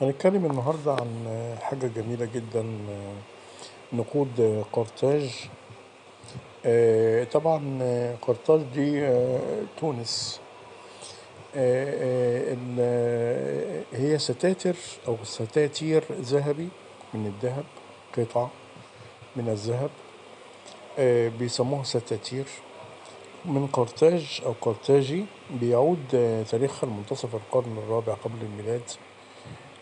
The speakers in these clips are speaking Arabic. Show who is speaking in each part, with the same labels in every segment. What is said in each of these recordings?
Speaker 1: هنتكلم النهاردة عن حاجة جميلة جدا، نقود قرطاج. طبعا قرطاج دي تونس. هي ستاتر أو ستاتير ذهبي من الذهب، قطع من الذهب. بيسموها ستاتير من قرطاج أو قرطاجي، بيعود تاريخها لمنتصف القرن الرابع قبل الميلاد.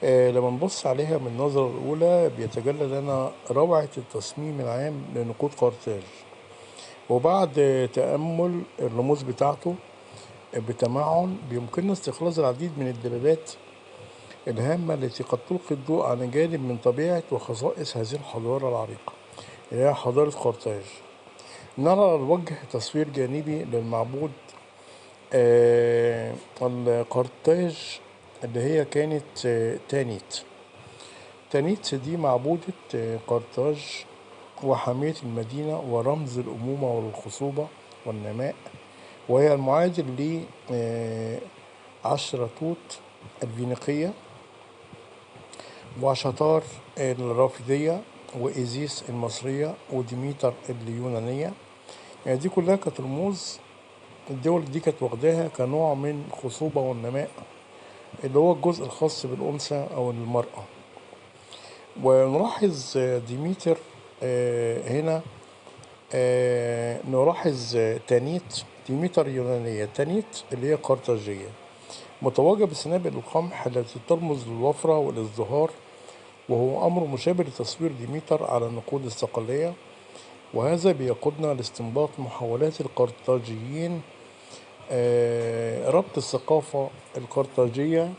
Speaker 1: لما نبص عليها من النظرة الأولى بيتجلى لنا روعة التصميم العام لنقود قرطاج، وبعد تأمل الرموز بتاعته بتمعن بيمكننا استخلاص العديد من الدلالات الهامة التي قد تلقي الضوء على جانب من طبيعة وخصائص هذه الحضارة العريقة اللي هي حضارة قرطاج. نرى على الوجه تصوير جانبي للمعبود القرطاج اللي هي كانت تانيت. تانيت دي معبودة قرطاج وحامية المدينة ورمز الأمومة والخصوبة والنماء، وهي المعادل لعشرتوت الفينيقية وعشتار الرافدية وإيزيس المصرية وديميتر اليونانية. يعني دي كلها كانت رموز الدول دي كانت واخداها كنوع من الخصوبة والنماء، اللي هو الجزء الخاص بالأنثى أو المرأة. ونلاحظ ديميتر هنا، نلاحظ تانيت. ديميتر يونانية، تانيت اللي هي قرطاجية، متوجة بسنابل القمح التي ترمز للوفرة والازدهار، وهو أمر مشابه لتصوير ديميتر على النقود الصقلية. وهذا بيقودنا لاستنباط محاولات القرطاجيين ربط الثقافة القرطاجية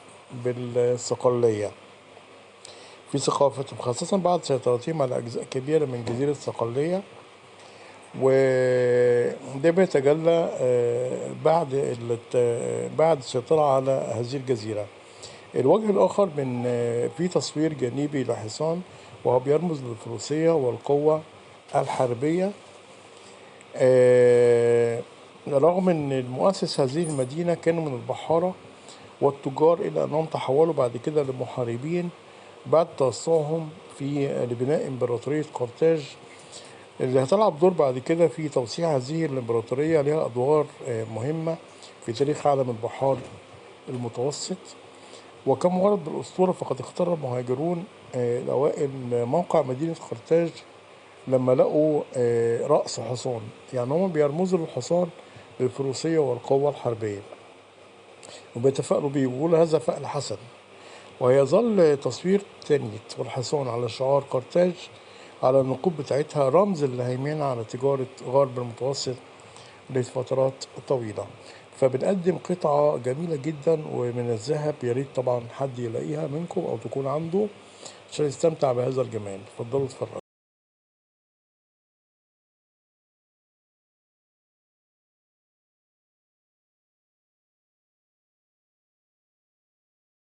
Speaker 1: بالصقلية في ثقافتهم، خاصة بعد سيطرتهم على أجزاء كبيرة من جزيرة صقلية. وده بيتجلى بعد السيطرة على هذه الجزيرة. الوجه الآخر من في تصوير جانبي لحصان، وهو بيرمز للفروسية والقوة الحربية. رغم أن المؤسس هذه المدينة كانوا من البحارة والتجار، إلى أنهم تحولوا بعد كده لمحاربين بعد توسعهم لبناء إمبراطورية قرطاج، اللي هتلعب دور بعد كده في توسيع هذه الإمبراطورية. لها أدوار مهمة في تاريخ عالم البحار المتوسط. وكما ورد بالأسطورة، فقد اختار المهاجرون الأوائل موقع مدينة قرطاج لما لقوا رأس حصان، يعني هم بيرمزوا للحصان للفروسية والقوة الحربية، وبيتفائلوا بيه ويقولوا هذا فأل حسن. ويظل تصوير تانيت والحصان على شعار قرطاج على النقود بتاعتها رمز الهيمنة على تجارة غرب المتوسط لفترات طويلة. فبنقدم قطعة جميلة جدا ومن الذهب، ياريت طبعا حد يلاقيها منكم أو تكون عنده عشان يستمتع بهذا الجمال. اتفضلوا اتفرجوا.